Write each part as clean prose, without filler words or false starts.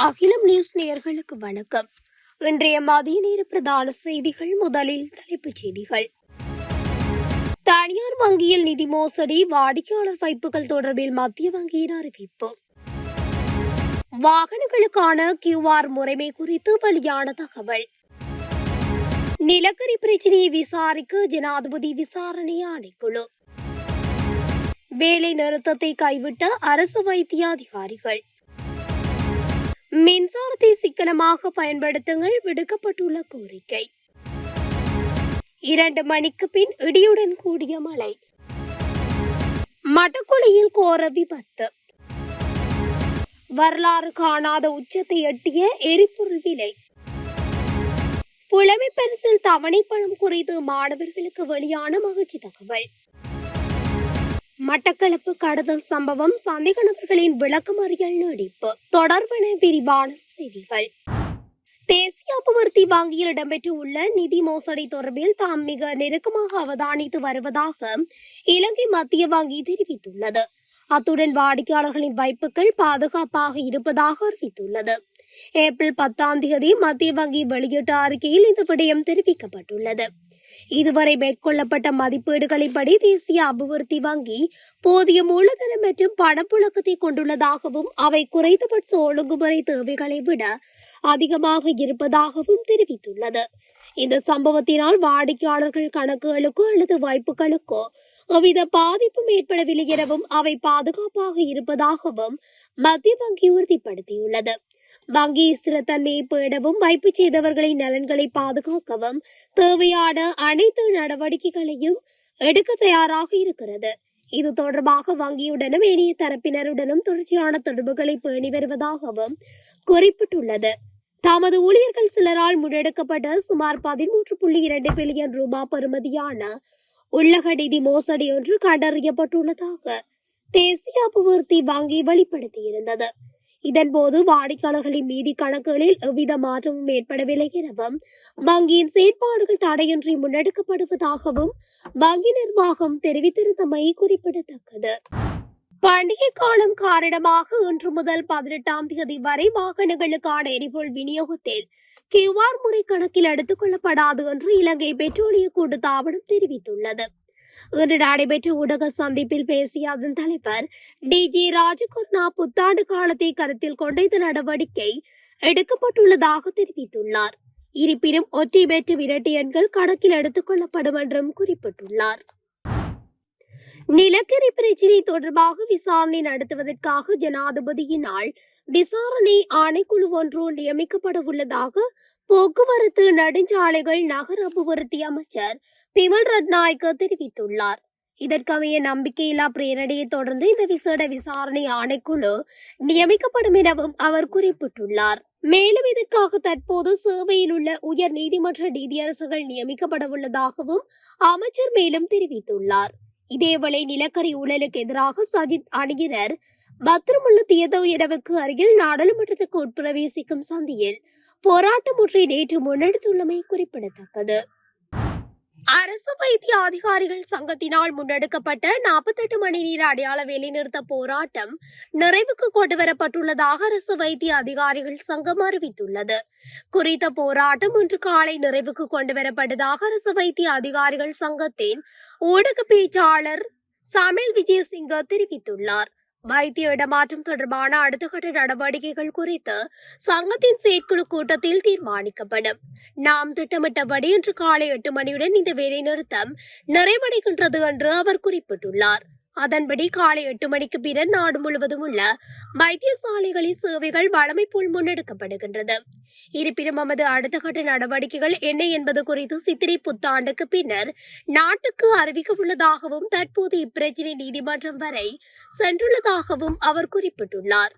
அகிலம் நியூஸ் நேயர்களுக்கு வணக்கம். இன்றைய மதிய நேர பிரதான செய்திகள். முதலில் தலைப்புச் செய்திகள். தனியார் வங்கியில் நிதி மோசடி, வாடிக்கையாளர் வைப்புகள் தொடர்பில் மத்திய வங்கியின் அறிவிப்பு. வாகனங்களுக்கான QR முறைமை குறித்து வெளியான தகவல். நிலக்கரி பிரச்சினையை விசாரிக்க ஜனாதிபதி விசாரணை ஆணைக்குழு. வேலை நிறுத்தத்தை கைவிட்ட அரசு வைத்திய அதிகாரிகள். மின்சாரத்தை சிக்கனமாக பயன்படுத்துங்கள், விடுக்கப்பட்டுள்ள கோரிக்கை. 2 மணிக்கு பின் இடியுடன் கூடிய மழை. மட்டக்குழியில் கோர விபத்து. வரலாறு காணாத உச்சத்தை எட்டிய எரிபொருள் விலை. புலமை பரிசில் தவணை பணம் குறித்து மாணவர்களுக்கு வெளியான மகிழ்ச்சி தகவல். மட்டக்களப்பு கடத்தல் சம்பவம், சந்தேக நபர்களின் விளக்கமறியல் நீடிப்பு. தொடர்பான விரிவான செய்திகள். தேசிய அபிவிருத்தி வங்கியில் இடம்பெற்றுள்ள நிதி மோசடி தொடர்பில் தாம் மிக நெருக்கமாக அவதானித்து வருவதாக இலங்கை மத்திய வங்கி தெரிவித்துள்ளது. அத்துடன் வாடிக்கையாளர்களின் வைப்புகள் பாதுகாப்பாக இருப்பதாக அறிவித்துள்ளது. ஏப்ரல் 10 மத்திய வங்கி வெளியிட்ட அறிக்கையில் இந்த விடயம் தெரிவிக்கப்பட்டுள்ளது. இதுவரை மேற்கொள்ளப்பட்ட மதிப்பீடுகளின்படி தேசிய அபிவிருத்தி வங்கி போதிய மூலதனம் மற்றும் பணப்புழக்கத்தை கொண்டுள்ளதாகவும் அவை குறைந்தபட்ச ஒழுங்குமுறை தேவைகளை விட அதிகமாக இருப்பதாகவும் தெரிவித்துள்ளது. இந்த சம்பவத்தினால் வாடிக்கையாளர்கள் கணக்குகளுக்கோ அல்லது வைப்புகளுக்கோ எவ்வித பாதிப்பும் ஏற்படவில்லை எனவும் அவை பாதுகாப்பாக இருப்பதாகவும் மத்திய வங்கி உறுதிப்படுத்தியுள்ளது. வங்கி ஸ்திரத்தன்மையை பேணவும் வைப்பு செய்தவர்களின் நலன்களை பாதுகாக்கவும் தேவையான அனைத்து நடவடிக்கைகளையும் எடுக்க தயாராக இருக்கிறது. இது தொடர்பாக வங்கியுடனும் ஏனைய தரப்பினருடனும் தொடர்ச்சியான தொடர்புகளை பேணி வருவதாகவும் குறிப்பிட்டுள்ளது. தமது ஊழியர்கள் சிலரால் முன்னெடுக்கப்பட்ட சுமார் 13.2 பில்லியன் ரூபாய் பெறுமதியான உள்ளக நிதி மோசடி ஒன்று கண்டறியப்பட்டுள்ளதாக தேசிய அபிவிருத்தி வங்கி வெளிப்படுத்தியிருந்தது. இதன்போது வாடிக்கையாளர்களின் மீதி கணக்குகளில் எவ்வித மாற்றமும் ஏற்படவில்லை எனவும் வங்கியின் செயற்பாடுகள் தடையின்றி முன்னெடுக்கப்படுவதாகவும் வங்கி நிர்வாகம் தெரிவித்திருந்தமை குறிப்பிடத்தக்கது. பண்டிகை காலம் காரணமாக இன்று முதல் 18 வரை வாகனங்களுக்கான எரிபொருள் விநியோகத்தில் QR முறை கணக்கில் எடுத்துக் கொள்ளப்படாது என்று இலங்கை பெட்ரோலிய கூட்டுத்தாபனம் தெரிவித்துள்ளது. இன்று நடைபெற்ற ஊடக சந்திப்பில் பேசிய அதன் தலைவர் DG ராஜகருணா புத்தாண்டு காலத்தை கருத்தில் கொண்ட இந்த நடவடிக்கை எடுக்கப்பட்டுள்ளதாக தெரிவித்துள்ளார். இருப்பினும் ஒற்றை வெற்று விரட்டு எண்கள் கணக்கில் எடுத்துக் கொள்ளப்படும் என்றும் குறிப்பிட்டுள்ளார். நிலக்கரி பிரச்சினை தொடர்பாக விசாரணை நடத்துவதற்காக ஜனாதிபதியினால் விசாரணை ஆணைக்குழு ஒன்று நியமிக்கப்பட உள்ளதாக போக்குவரத்து, நெடுஞ்சாலைகள், நகர அபிவிருத்தி அமைச்சர் பிமல் ரட்நாயக்க தெரிவித்துள்ளார். இதற்கமைய நம்பிக்கையில்லா பிரேரணையை தொடர்ந்து இந்த விசேட விசாரணை ஆணைக்குழு நியமிக்கப்படும் எனவும் அவர் குறிப்பிட்டுள்ளார். மேலும் இதற்காக தற்போது சேவையில் உள்ள உயர் நீதிமன்ற நீதியரசர்கள் நியமிக்கப்பட உள்ளதாகவும் அமைச்சர் மேலும் தெரிவித்துள்ளார். இதேவேளை நிலக்கரி ஊழலுக்கு எதிராக சஜித் அணியினர் பத்திரமுள்ள தியதோயரவுக்கு அருகில் நாடாளுமன்றத்துக்கு உட்பிரவேசிக்கும் சந்தியில் போராட்டம் ஒன்றை நேற்று முன்னெடுத்துள்ளமை குறிப்பிடத்தக்கது. அரசு வைத்திய அதிகாரிகள் சங்கத்தினால் முன்னெடுக்கப்பட்ட 48 மணி நேர அடையாள வேலைநிறுத்த போராட்டம் நிறைவுக்கு கொண்டுவரப்பட்டுள்ளதாக அரசு வைத்திய அதிகாரிகள் சங்கம் அறிவித்துள்ளது. குறித்த போராட்டம் இன்று காலை நிறைவுக்கு கொண்டுவரப்பட்டதாக அரசு வைத்திய அதிகாரிகள் சங்கத்தின் ஊடக பேச்சாளர் சமில் விஜயசிங்க தெரிவித்துள்ளார். வைத்திய இடமாற்றம் தொடர்பான அடுத்த கட்ட நடவடிக்கைகள் குறித்து சங்கத்தின் செயற்குழு கூட்டத்தில் தீர்மானிக்கப்படும். நாம் திட்டமிட்டபடி இன்று காலை 8 மணியுடன் இந்த வேலை நிறுத்தம் நிறைவடைகின்றது என்று அவர் குறிப்பிட்டுள்ளார். அதன்படி காலை 8 மணிக்கு பின்னர் நாடு முழுவதும் உள்ள வைத்தியசாலைகளில் சேவைகள் வழமை போல் முன்னெடுக்கப்படுகின்றது. இருப்பினும் நமது அடுத்த கட்ட நடவடிக்கைகள் என்ன என்பது குறித்து சித்திரை புத்தாண்டுக்கு பின்னர் நாட்டுக்கு அறிவிக்க உள்ளதாகவும் தற்போது இப்பிரச்சினை நீதிமன்றம் வரை சென்றுள்ளதாகவும் அவர் குறிப்பிட்டுள்ளார்.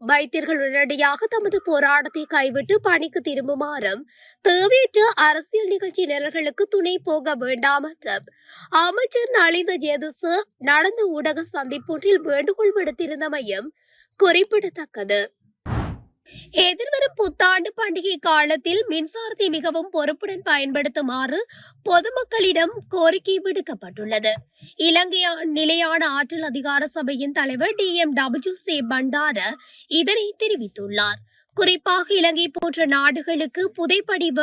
வைத்தியர்கள் உடனடியாக தமது போராட்டத்தை கைவிட்டு பணிக்கு திரும்புமாறும் தேவையற்ற அரசியல் நிகழ்ச்சி நிரல்களுக்கு துணை போக வேண்டாம் என்றும் அமைச்சர் நலிந்த ஜேதுச நடந்த ஊடக சந்திப்பொன்றில் வேண்டுகோள் விடுத்திருந்தமையும் குறிப்பிடத்தக்கது. எதிர்வரும் புத்தாண்டு பண்டிகை காலத்தில் மின்சாரத்தை மிகவும் பொறுப்புடன் பயன்படுத்துமாறு பொதுமக்களிடம் கோரிக்கை விடுக்கப்பட்டுள்ளது. இலங்கை நிலையான ஆற்றல் அதிகார சபையின் தலைவர் DMWC பண்டார இதனை தெரிவித்துள்ளார். குறிப்பாக இலங்கை போன்ற நாடுகளுக்கு புதைப்படிவ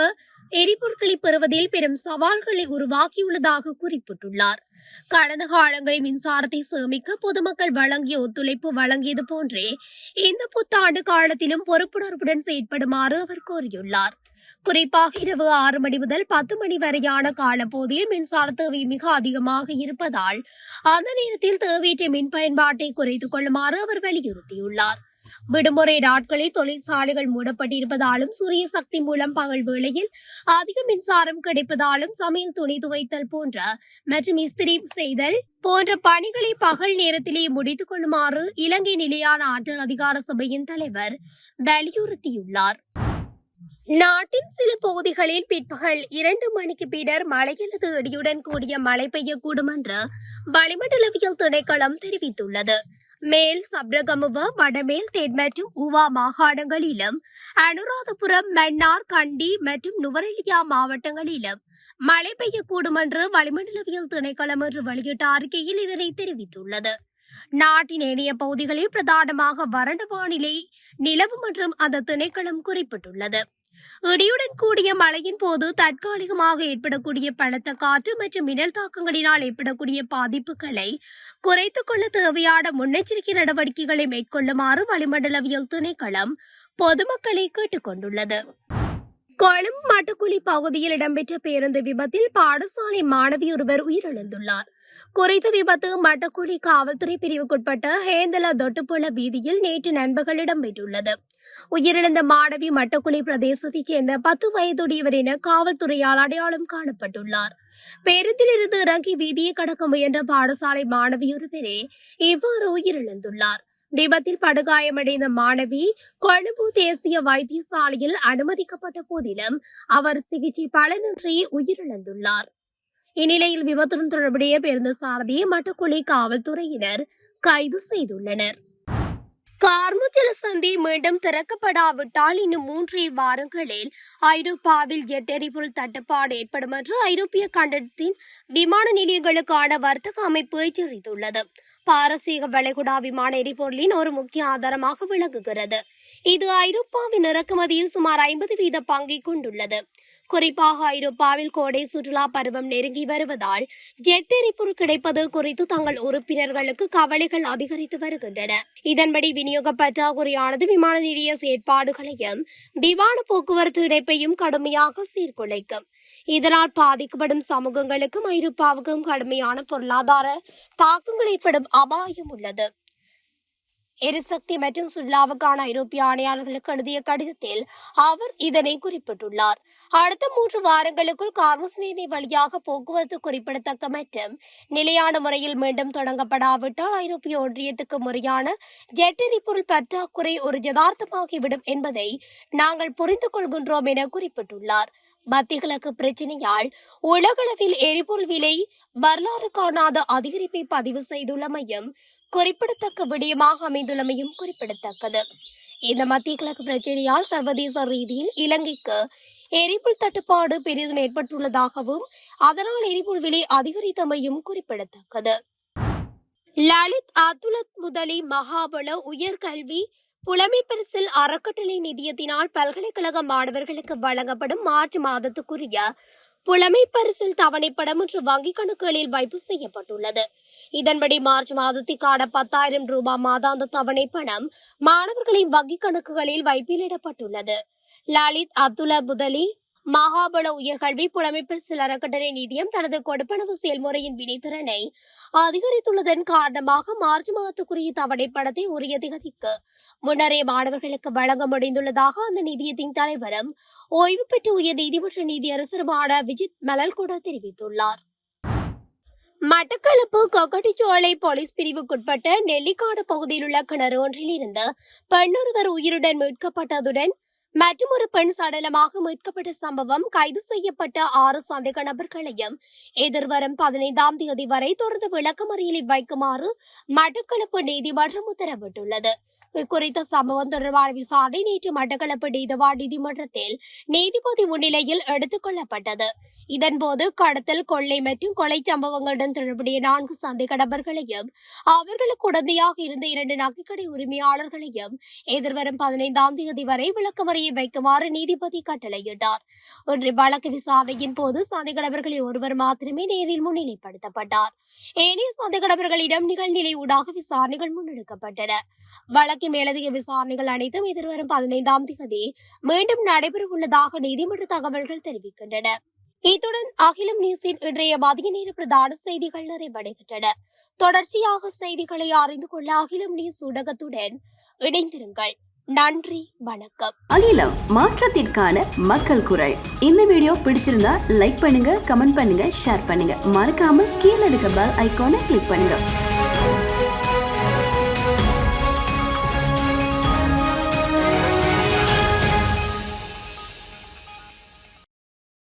எரிபொருட்களை பெறுவதில் பெரும் சவால்களை உருவாக்கியுள்ளதாக குறிப்பிட்டுள்ளார். கடந்த காலங்களில் மின்சாரத்தை சேமிக்க பொதுமக்கள் வழங்கிய ஒத்துழைப்பு வழங்கியது போன்றே இந்த புத்தாண்டு காலத்திலும் பொறுப்புணர்வுடன் செயற்படுமாறு அவர் கோரியுள்ளார். குறிப்பாக இரவு 6 மணி முதல் 10 மணி வரையான காலப்பகுதியில் மின்சார தேவை மிக அதிகமாக இருப்பதால் அந்த நேரத்தில் தேவையற்ற மின் பயன்பாட்டை குறைத்துக் கொள்ளுமாறு அவர் வலியுறுத்தியுள்ளார். விடுமுறை நாட்களில் தொழிற்சாலைகள் மூடப்பட்டிருப்பதாலும் சூரிய சக்தி மூலம் பகல் வேளையில் அதிக மின்சாரம் கிடைப்பதாலும் சமையல் துணி துவைத்தல் போன்ற மற்றும் இஸ்திரி செய்தல் போன்ற பணிகளை பகல் நேரத்திலேயே முடித்துக் கொள்ளுமாறு இலங்கை நிலையான ஆற்றல் அதிகார சபையின் தலைவர் வலியுறுத்தியுள்ளார். நாட்டின் சில பகுதிகளில் பிற்பகல் 2 மணிக்கு பின்னர் மழை அல்லது இடியுடன் கூடிய மழை பெய்யக்கூடும் என்று வளிமண்டலவியல் திணைக்களம் தெரிவித்துள்ளது. மேல் சப்ரகமுவ, வடமேல் தென் மற்றும் ஊவா மாகாணங்களிலும் அனுராதபுரம், மன்னார், கண்டி மற்றும் நுவரெலியா மாவட்டங்களிலும் மழை பெய்யக்கூடும் என்று வளிமண்டலவியல் திணைக்களம் என்று வெளியிட்ட அறிக்கையில் இதனை தெரிவித்துள்ளது. நாட்டின் ஏனைய பகுதிகளில் பிரதானமாக வறண்ட வானிலை நிலவும் என்றும் அந்த திணைக்களம் குறிப்பிட்டுள்ளது. இடியுடன் கூடிய மழையின் போது தற்காலிகமாக ஏற்படக்கூடிய பலத்த காற்று மற்றும் மின்னல் தாக்கங்களினால் ஏற்படக்கூடிய பாதிப்புகளை குறைத்துக் கொள்ள தேவையான முன்னெச்சரிக்கை நடவடிக்கைகளை மேற்கொள்ளுமாறு வளிமண்டலவியல் திணைக்களம் பொதுமக்களை கேட்டுக் கொண்டுள்ளது. கொழும்பு மட்டக்குழி பகுதியில் இடம்பெற்ற பேருந்து விபத்தில் பாடசாலை மாணவி ஒருவர் உயிரிழந்துள்ளார். குறித்த விபத்து மட்டக்குழி காவல்துறை பிரிவுக்குட்பட்ட ஹேந்தல தொட்டுப்புல வீதியில் நேற்று நண்பகல் இடம்பெற்றுள்ளது. உயிரிழந்த மாணவி மட்டக்குழி பிரதேசத்தைச் சேர்ந்த 10 வயதுடையவர் என காவல்துறையால் அடையாளம் காணப்பட்டுள்ளார். பேருந்திலிருந்து இறங்கி வீதியை கடக்க முயன்ற பாடசாலை மாணவியொருவரே இவ்வாறு உயிரிழந்துள்ளார். விபத்தில் படுகாயமடைந்த மாணவி கொழும்பு தேசிய வைத்தியசாலையில் அனுமதிக்கப்பட்ட போதிலும் அவர் சிகிச்சை பலனின்றி உயிரிழந்துள்ளார். இந்நிலையில் விபத்துடன் தொடர்புடைய பேருந்து சாரதியை மட்டக்குழி காவல்துறையினர் கைது செய்துள்ளனர். கார்முஜல சந்தி மீண்டும் திறக்கப்படாவிட்டால் இன்னும் 3 வாரங்களில் ஐரோப்பாவில் ஜெட் எரிபொருள் தட்டுப்பாடு ஏற்படும் என்று ஐரோப்பிய கண்டத்தின் விமான நிலையங்களுக்கான வர்த்தக அமைப்பு எச்சரித்துள்ளது. பாரசீக வளைகுடா விமான எரிபொருளின் ஒரு முக்கிய ஆதாரமாக விளங்குகிறது. இது ஐரோப்பாவின் இறக்குமதியில் சுமார் 50% பங்கை கொண்டுள்ளது. குறிப்பாக ஐரோப்பாவில் கோடை சுற்றுலா பருவம் நெருங்கி வருவதால் ஜெட் எரிபொருள் கிடைப்பது குறித்து தங்கள் உறுப்பினர்களுக்கு கவலைகள் அதிகரித்து வருகின்றன. இதன்படி விநியோக பற்றாக்குறையானது விமான நிலைய செயற்பாடுகளையும் விமான போக்குவரத்து இணைப்பையும் கடுமையாக சீர்குலைக்கும். இதனால் பாதிக்கப்படும் சமூகங்களுக்கும் ஐரோப்பாவுக்கும் கடுமையான பொருளாதார தாக்கங்கள் ஏற்படும் அபாயம் உள்ளது. எரிசக்தி மற்றும் சுற்றுலாவுக்கான ஐரோப்பிய ஆணையாளர்களுக்கு எழுதிய கடிதத்தில் அவர் இதனை குறிப்பிட்டுள்ளார். அடுத்த 3 வாரங்களுக்குள் கார்முஸ் நீரிணை வழியாக போக்குவரத்து குறிப்பிடத்தக்க மற்றும் நிலையான முறையில் மீண்டும் தொடங்கப்படாவிட்டால் ஐரோப்பிய ஒன்றியத்துக்கு முறையான ஜெட் எரிபொருள் பற்றாக்குறை ஒரு யதார்த்தமாகிவிடும் என்பதை நாங்கள் புரிந்து கொள்கின்றோம் என குறிப்பிட்டுள்ளார். மத்திய கிழக்கு பிரச்சினையால் உலகளவில் எரிபொருள் விலை வரலாறு காணாத அதிகரிப்பை பதிவு செய்துள்ளமையும் குறிப்பிடத்தக்க விடயமாக அமைந்துள்ளமையும் குறிப்பிடத்தக்கது. இந்த மத்திய கிழக்கு பிரச்சனையால் சர்வதேச ரீதியில் இலங்கைக்கு எரிபொருள் தட்டுப்பாடு பெரிதும் ஏற்பட்டுள்ளதாகவும் அதனால் எரிபொருள் விலை அதிகரித்தமையும் குறிப்பிடத்தக்கது. லலித் அத்துலத் முதலி மகாபல உயர்கல்வி புலமை பரிசில் அறக்கட்டளை நிதியத்தினால் பல்கலைக்கழக மாணவர்களுக்கு வழங்கப்படும் மார்ச் மாதத்துக்குரிய புலமை பரிசில் தவணைப்படம் மற்றும் வங்கிக் கணக்குகளில் வைப்பு செய்யப்பட்டுள்ளது. இதன்படி மார்ச் மாதத்திற்கான 10,000 ரூபாய் மாதாந்த தவணை பணம் மாணவர்களின் வங்கிக் கணக்குகளில் வைப்பிலிடப்பட்டுள்ளது. லலித் அப்துல்லா முதலி மகாபல உயர்கல்வி புலமை பரிசில் அறக்கட்டளை நிதியம் தனது கொடுப்பனவு செயல்முறையின் வினைத்திறனை அதிகரித்துள்ளதன் காரணமாக மார்ச் மாதத்துக்குரிய தவணை பணத்தை உரிய திகதிக்கு முன்னரே மாணவர்களுக்கு வழங்க முடிந்துள்ளதாக அந்த நிதியத்தின் தலைவரும் ஓய்வு பெற்ற உயர் நீதிமன்ற நீதியரசருமான விஜித் மலல்கூட தெரிவித்துள்ளார். மட்டக்களப்பு கொக்கட்டிச்சோலை போலீஸ் பிரிவுக்குட்பட்ட நெல்லிக்காடு பகுதியில் உள்ள கிணறு ஒன்றில் இருந்து பெண்ணொருவர் உயிருடன் மீட்கப்பட்டதுடன் மற்றும் ஒரு பெண் சடலமாக மீட்கப்பட்ட சம்பவம் கைது செய்யப்பட்ட 6 சந்தேக நபர்களையும் எதிர்வரும் 15ஆம் தேதி வரை தொடர்ந்து விளக்கமறியலில் வைக்குமாறு மட்டக்களப்பு நீதிமன்றம் உத்தரவிட்டுள்ளது. குறித்த சம்பவம் தொடர்பான விசாரணை நேற்று மட்டக்களப்பு நீதிவான் நீதிமன்றத்தில் நீதிபதி முன்னிலையில் எடுத்துக் கொள்ளப்பட்டது. இதன்போது கடத்தல், கொள்ளை மற்றும் கொலை சம்பவங்களுடன் தொடர்புடைய 4 சந்தேக நபர்களையும் அவர்களுக்கு உடந்தையாக இருந்த 2 நகைக்கடை உரிமையாளர்களையும் எதிர்வரும் 15ஆம் தேதி வரை விளக்கமறியை வைக்குமாறு நீதிபதி கட்டளையிட்டார். இன்று வழக்கு விசாரணையின் போது சந்தேக நபர்களில் ஒருவர் மாத்திரமே நேரில் முன்னிலைப்படுத்தப்பட்டார். ஏனைய சந்தேக நபர்களிடம் நிகழ்நிலை ஊடாக விசாரணைகள் முன்னெடுக்கப்பட்டன. வழக்கின் மேலதிக விசாரணைகள் அனைத்தும் எதிர்வரும் 15ஆம் தேதி மீண்டும் நடைபெறவுள்ளதாக நீதிமன்ற தகவல்கள் தெரிவிக்கின்றன. இத்துடன் அகிலம் நியூஸின் இன்றைய மதிய நேர பிரதான செய்திகள் நிறைவடைகின்றன. தொடர்ச்சியாக செய்திகளை அறிந்து கொள்ள அகிலம் நியூஸ் ஊடகத்துடன் இணைந்திருங்கள். நன்றி, வணக்கம். அகிலம், மாற்றத்திற்கான மக்கள் குரல். இந்த வீடியோ பிடிச்சிருந்தா லைக் பண்ணுங்க, கமெண்ட் பண்ணுங்க, ஷேர் பண்ணுங்க. மறக்காம கீழே இருக்க பெல் ஐகானை கிளிக் பண்ணுங்க.